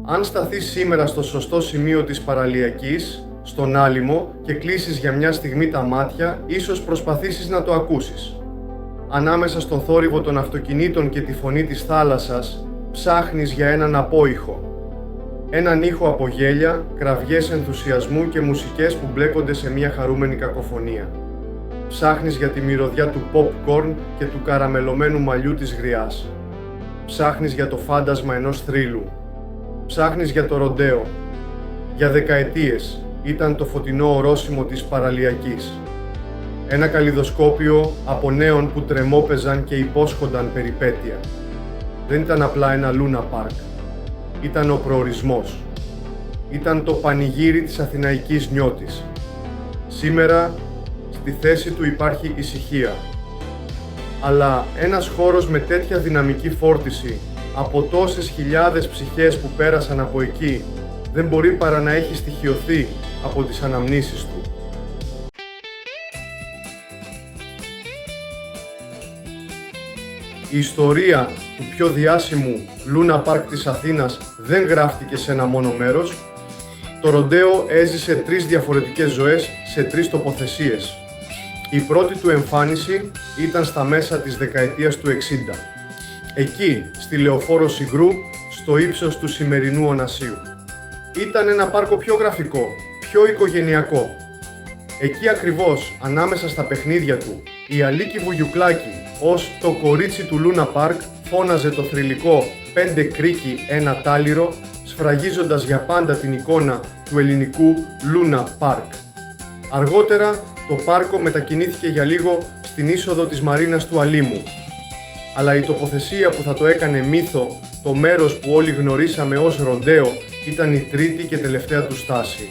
Αν σταθείς σήμερα στο σωστό σημείο της παραλιακής, στον άλυμο και κλείσεις για μια στιγμή τα μάτια, ίσως προσπαθήσεις να το ακούσεις. Ανάμεσα στον θόρυβο των αυτοκινήτων και τη φωνή της θάλασσας, ψάχνεις για έναν απόϊχο. Έναν ήχο από γέλια, κραυγές ενθουσιασμού και μουσικές που μπλέκονται σε μια χαρούμενη κακοφωνία. Ψάχνεις για τη μυρωδιά του popcorn και του καραμελωμένου μαλλιού της γριάς. Ψάχνεις για το φάντασμα ενός θρύλου. Ψάχνεις για το ροντέο. Για δεκαετίες ήταν το φωτεινό ορόσημο της παραλιακής. Ένα καλλιδοσκόπιο από νέων που τρεμόπαιζαν και υπόσχονταν περιπέτεια. Δεν ήταν απλά ένα Λούνα Πάρκ. Ήταν ο προορισμός. Ήταν το πανηγύρι της αθηναϊκής νιώτης. Σήμερα, στη θέση του υπάρχει ησυχία. Αλλά ένας χώρος με τέτοια δυναμική φόρτιση, από τόσες χιλιάδες ψυχές που πέρασαν από εκεί, δεν μπορεί παρά να έχει στοιχειωθεί από τις αναμνήσεις του. Η ιστορία του πιο διάσημου Λούνα Πάρκ της Αθήνας δεν γράφτηκε σε ένα μόνο μέρος. Το ροντέο έζησε 3 διαφορετικές ζωές σε 3 τοποθεσίες. Η πρώτη του εμφάνιση ήταν στα μέσα της δεκαετίας του 60. Εκεί, στη Λεωφόρο Συγκρού, στο ύψος του σημερινού Ωνασίου. Ήταν ένα πάρκο πιο γραφικό, πιο οικογενειακό. Εκεί ακριβώς, ανάμεσα στα παιχνίδια του, η Αλίκη Βουγιουκλάκη, ως το κορίτσι του Λούνα Πάρκ, φώναζε το θρυλικό «5 κρίκι, ένα τάλιρο», σφραγίζοντας για πάντα την εικόνα του ελληνικού Λούνα Πάρκ. Αργότερα, το πάρκο μετακινήθηκε για λίγο στην είσοδο της Μαρίνας του Αλήμου. Αλλά η τοποθεσία που θα το έκανε μύθο, το μέρος που όλοι γνωρίσαμε ως ροντέο, ήταν η τρίτη και τελευταία του στάση.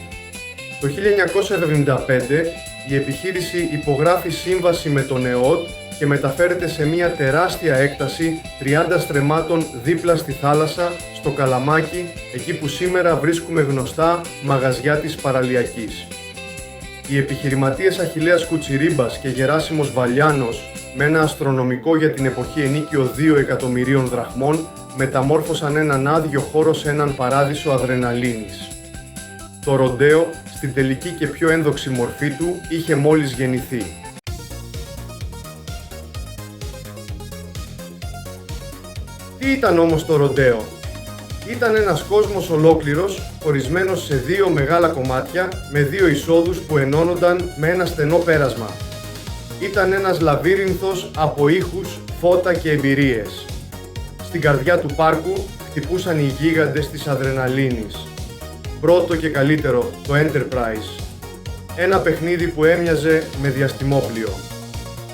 Το 1975 η επιχείρηση υπογράφει σύμβαση με τον ΕΟΤ και μεταφέρεται σε μια τεράστια έκταση 30 στρεμμάτων δίπλα στη θάλασσα, στο Καλαμάκι, εκεί που σήμερα βρίσκουμε γνωστά μαγαζιά της παραλιακής. Οι επιχειρηματίες Αχιλλέας Κουτσιρίμπας και Γεράσιμος Βαλιάνος, με ένα αστρονομικό για την εποχή ενίκιο 2 εκατομμυρίων δραχμών, μεταμόρφωσαν έναν άδειο χώρο σε έναν παράδεισο αδρεναλίνης. Το ροντέο, στην τελική και πιο ένδοξη μορφή του, είχε μόλις γεννηθεί. Τι ήταν όμως το ροντέο? Ήταν ένας κόσμος ολόκληρος, χωρισμένος σε 2 μεγάλα κομμάτια, με 2 εισόδους που ενώνονταν με ένα στενό πέρασμα. Ήταν ένας λαβύρινθος από ήχους, φώτα και εμπειρίες. Στην καρδιά του πάρκου χτυπούσαν οι γίγαντες της αδρεναλίνης. Πρώτο και καλύτερο, το Enterprise. Ένα παιχνίδι που έμοιαζε με διαστημόπλιο.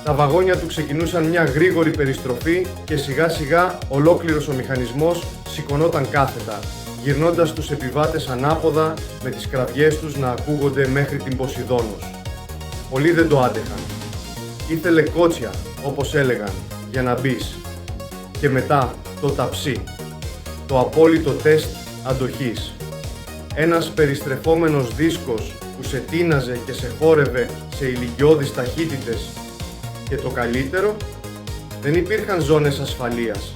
Τα βαγόνια του ξεκινούσαν μια γρήγορη περιστροφή και σιγά σιγά ολόκληρος ο μηχανισμός σηκωνόταν κάθετα, γυρνώντας τους επιβάτες ανάποδα με τις κραυγές τους να ακούγονται μέχρι την Ποσειδόνος. Πολλοί δεν το άντεχαν. Ήθελε κότσια, όπως έλεγαν, για να μπεις. Και μετά το ταψί. Το απόλυτο τεστ αντοχής. Ένας περιστρεφόμενος δίσκος που σε τίναζε και σε χόρευε σε ηλικιώδεις ταχύτητες. Και το καλύτερο, δεν υπήρχαν ζώνες ασφαλείας.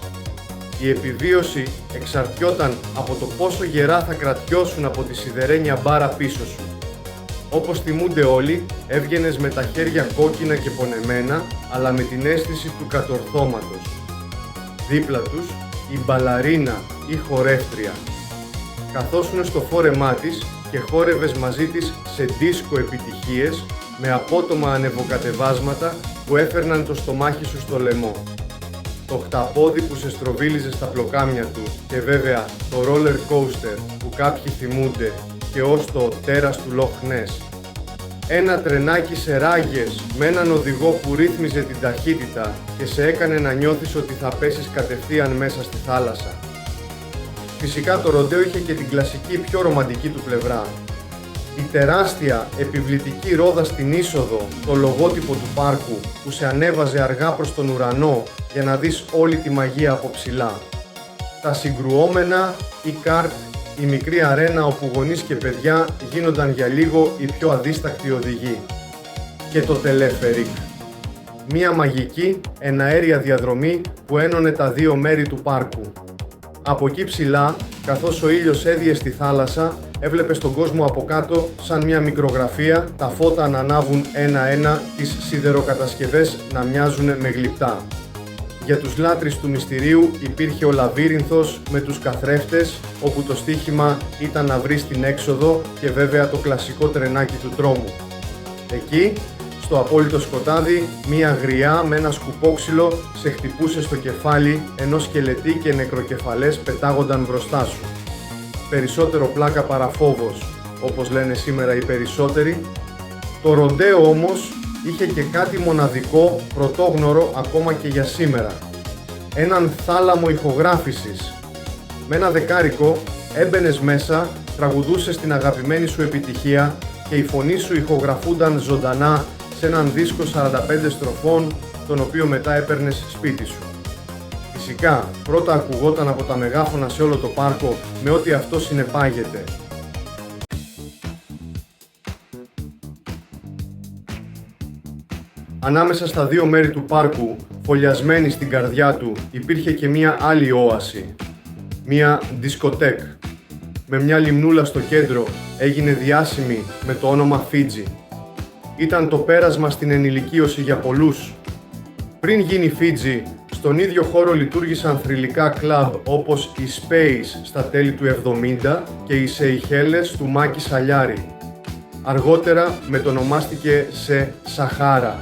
Η επιβίωση εξαρτιόταν από το πόσο γερά θα κρατιώσουν από τη σιδερένια μπάρα πίσω σου. Όπως θυμούνται όλοι, έβγαινες με τα χέρια κόκκινα και πονεμένα, αλλά με την αίσθηση του κατορθώματος. Δίπλα τους, η μπαλαρίνα ή χορεύτρια. Καθόσουν στο φόρεμά της και χόρευες μαζί της σε δίσκο επιτυχίες, με απότομα ανεβοκατεβάσματα που έφερναν το στομάχι σου στο λαιμό. Το χταπόδι που σε στροβίλιζε στα πλοκάμια του και βέβαια το roller coaster που κάποιοι θυμούνται και ως το τέρας του Loch Ness. Ένα τρενάκι σε ράγες με έναν οδηγό που ρύθμιζε την ταχύτητα και σε έκανε να νιώθεις ότι θα πέσεις κατευθείαν μέσα στη θάλασσα. Φυσικά το ροντέο είχε και την κλασική πιο ρομαντική του πλευρά. Η τεράστια επιβλητική ρόδα στην είσοδο, το λογότυπο του πάρκου που σε ανέβαζε αργά προς τον ουρανό για να δεις όλη τη μαγεία από ψηλά. Τα συγκρουόμενα, η κάρτ, η μικρή αρένα όπου γονείς και παιδιά γίνονταν για λίγο οι πιο αδίστακτοι οδηγοί. Και το τελέφερικ. Μία μαγική εναέρια διαδρομή που ένωνε τα 2 μέρη του πάρκου. Από εκεί ψηλά, καθώς ο ήλιος έδιε στη θάλασσα, έβλεπες τον κόσμο από κάτω σαν μια μικρογραφία, τα φώτα να ανάβουν ένα-ένα, τις σιδεροκατασκευές να μοιάζουν με γλυπτά. Για τους λάτρεις του μυστηρίου υπήρχε ο λαβύρινθος με τους καθρέφτες, όπου το στοίχημα ήταν να βρεις την έξοδο και βέβαια το κλασικό τρενάκι του τρόμου. Εκεί, στο απόλυτο σκοτάδι, μία γριά με ένα σκουπόξυλο σε χτυπούσε στο κεφάλι, ενώ σκελετοί και νεκροκεφαλές πετάγονταν μπροστά σου. Περισσότερο πλάκα παρά φόβος, όπως λένε σήμερα οι περισσότεροι. Το ροντέο όμως είχε και κάτι μοναδικό, πρωτόγνωρο ακόμα και για σήμερα. Έναν θάλαμο ηχογράφησης. Με ένα δεκάρικο έμπαινες μέσα, τραγουδούσες την αγαπημένη σου επιτυχία και η φωνή σου ηχογραφούνταν ζωντανά σε έναν δίσκο 45 στροφών, τον οποίο μετά έπαιρνες σπίτι σου. Φυσικά, πρώτα ακουγόταν από τα μεγάφωνα σε όλο το πάρκο με ό,τι αυτό συνεπάγεται. Ανάμεσα στα δύο μέρη του πάρκου, φωλιασμένη στην καρδιά του, υπήρχε και μία άλλη όαση. Μία δισκοτέκ. Με μια λιμνούλα στο κέντρο, έγινε διάσημη με το όνομα Φίτζι. Ήταν το πέρασμα στην ενηλικίωση για πολλούς. Πριν γίνει Φίτζι, στον ίδιο χώρο λειτουργήσαν θρυλικά κλαμπ όπως η Space στα τέλη του 70 και οι Σεϊχέλες του Μάκη Σαλιάρη. Αργότερα μετονομάστηκε σε Σαχάρα.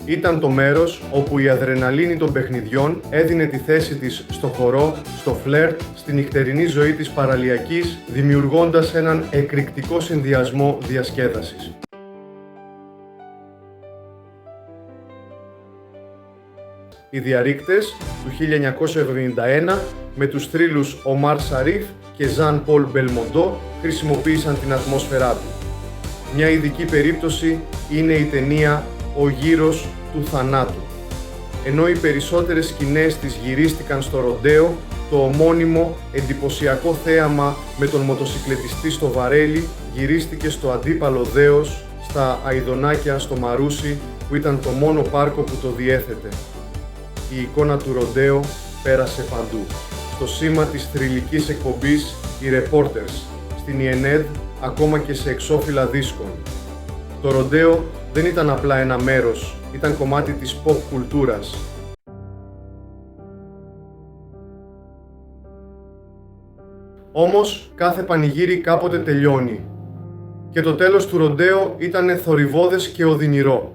Ήταν το μέρος όπου η αδρεναλίνη των παιχνιδιών έδινε τη θέση της στο χορό, στο φλερτ, στη νυχτερινή ζωή της παραλιακής, δημιουργώντας έναν εκρηκτικό συνδυασμό διασκέδασης. Οι διαρρήκτες του 1971 με τους θρύλους Ομάρ Σαρίφ και Ζαν Πολ Μπελμοντό χρησιμοποίησαν την ατμόσφαιρά του. Μια ειδική περίπτωση είναι η ταινία «Ο γύρος του θανάτου». Ενώ οι περισσότερες σκηνές της γυρίστηκαν στο ροντέο, το ομώνυμο εντυπωσιακό θέαμα με τον μοτοσικλετιστή στο βαρέλι γυρίστηκε στο αντίπαλο δέος, στα Αηδονάκια στο Μαρούσι, που ήταν το μόνο πάρκο που το διέθετε. Η εικόνα του ροντέο πέρασε παντού. Στο σήμα της θρυλικής εκπομπής οι Reporters, στην ΙΕΝΕΔ, ακόμα και σε εξώφυλλα δίσκων. Το ροντέο δεν ήταν απλά ένα μέρος, ήταν κομμάτι της pop κουλτούρας. Όμως, κάθε πανηγύρι κάποτε τελειώνει. Και το τέλος του ροντέο ήταν θορυβώδες και οδυνηρό.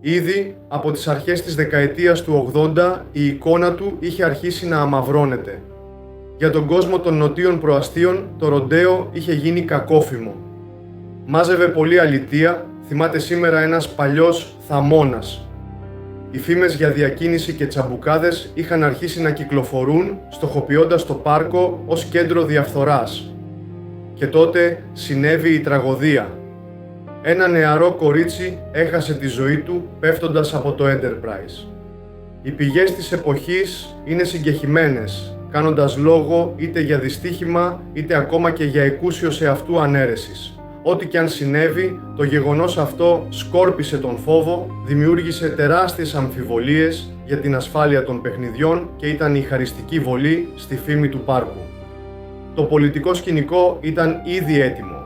Ήδη από τις αρχές της δεκαετίας του 80 η εικόνα του είχε αρχίσει να αμαυρώνεται. Για τον κόσμο των νοτίων προαστίων το ροντέο είχε γίνει κακόφημο. Μάζευε πολλή αλητεία, θυμάται σήμερα ένας παλιός θαμώνας. Οι φήμες για διακίνηση και τσαμπουκάδες είχαν αρχίσει να κυκλοφορούν, στοχοποιώντας το πάρκο ως κέντρο διαφθοράς. Και τότε συνέβη η τραγωδία. Ένα νεαρό κορίτσι έχασε τη ζωή του πέφτοντας από το Enterprise. Οι πηγές της εποχής είναι συγκεχημένες, κάνοντας λόγο είτε για δυστύχημα είτε ακόμα και για εκούσιο εαυτού ανέρεσης. Ό,τι και αν συνέβη, το γεγονός αυτό σκόρπισε τον φόβο, δημιούργησε τεράστιες αμφιβολίες για την ασφάλεια των παιχνιδιών και ήταν η χαριστική βολή στη φήμη του πάρκου. Το πολιτικό σκηνικό ήταν ήδη έτοιμο.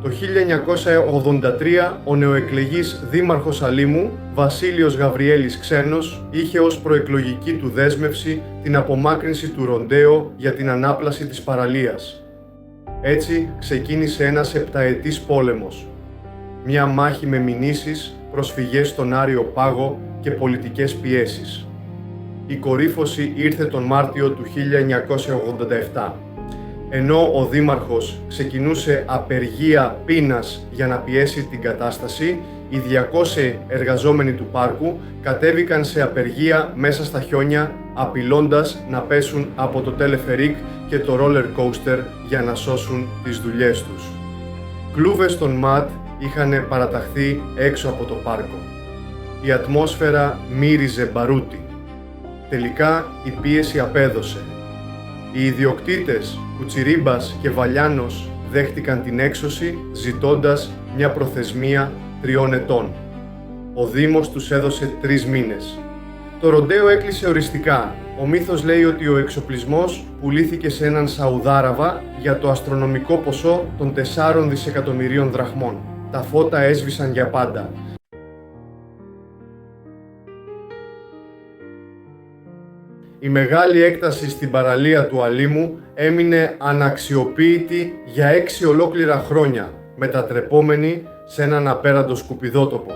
Το 1983 ο νεοεκλεγής δήμαρχος Αλήμου, Βασίλειος Γαβριέλης Ξένος, είχε ως προεκλογική του δέσμευση την απομάκρυνση του ροντέο για την ανάπλαση της παραλίας. Έτσι ξεκίνησε ένας 7ετής πόλεμος. Μια μάχη με μηνύσεις, προσφυγές στον Άριο Πάγο και πολιτικές πιέσεις. Η κορύφωση ήρθε τον Μάρτιο του 1987. Ενώ ο δήμαρχος ξεκινούσε απεργία πείνας για να πιέσει την κατάσταση, οι 200 εργαζόμενοι του πάρκου κατέβηκαν σε απεργία μέσα στα χιόνια, απειλώντας να πέσουν από το τελεφερίκ και το roller coaster για να σώσουν τις δουλειές τους. Κλούβες των ΜΑΤ είχαν παραταχθεί έξω από το πάρκο. Η ατμόσφαιρα μύριζε μπαρούτι. Τελικά η πίεση απέδωσε. Οι ιδιοκτήτες Κουτσιρίμπας και Βαλιάνος δέχτηκαν την έξωση ζητώντας μια προθεσμία 3 ετών. Ο Δήμος τους έδωσε 3 μήνες. Το ροντέο έκλεισε οριστικά, Ο μύθος λέει ότι ο εξοπλισμός πουλήθηκε σε έναν Σαουδάραβα για το αστρονομικό ποσό των 4 δισεκατομμυρίων δραχμών. Τα φώτα έσβησαν για πάντα. Η μεγάλη έκταση στην παραλία του Αλήμου έμεινε αναξιοποίητη για 6 ολόκληρα χρόνια, μετατρεπόμενη σε έναν απέραντο σκουπιδότοπο.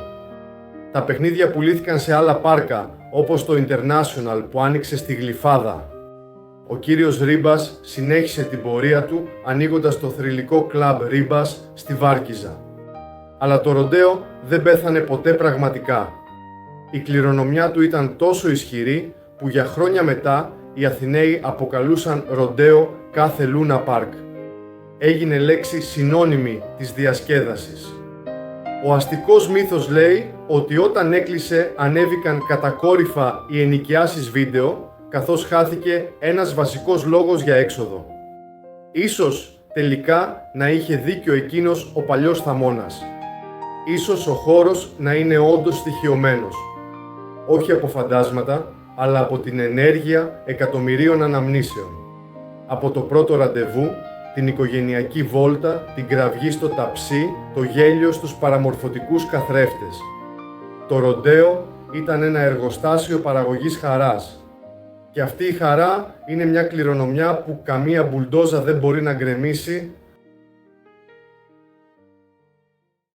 Τα παιχνίδια πουλήθηκαν σε άλλα πάρκα, όπως το International που άνοιξε στη Γλυφάδα. Ο κύριος Ρίμπας συνέχισε την πορεία του ανοίγοντας το θρυλικό κλαμπ Ρίμπας στη Βάρκιζα. Αλλά το ροντέο δεν πέθανε ποτέ πραγματικά. Η κληρονομιά του ήταν τόσο ισχυρή που για χρόνια μετά οι Αθηναίοι αποκαλούσαν ροντέο κάθε Λούνα Πάρκ. Έγινε λέξη συνώνυμη της διασκέδασης. Ο αστικός μύθος λέει ότι όταν έκλεισε ανέβηκαν κατακόρυφα οι ενοικιάσεις βίντεο, καθώς χάθηκε ένας βασικός λόγος για έξοδο. Ίσως τελικά να είχε δίκιο εκείνος ο παλιός θαμώνας. Ίσως ο χώρος να είναι όντως στοιχειωμένος. Όχι από φαντάσματα, αλλά από την ενέργεια εκατομμυρίων αναμνήσεων. Από το πρώτο ραντεβού, την οικογενειακή βόλτα, την κραυγή στο ταψί, το γέλιο στους παραμορφωτικούς καθρέφτες. Το ροντέο ήταν ένα εργοστάσιο παραγωγής χαράς. Και αυτή η χαρά είναι μια κληρονομιά που καμία μπουλντόζα δεν μπορεί να γκρεμίσει,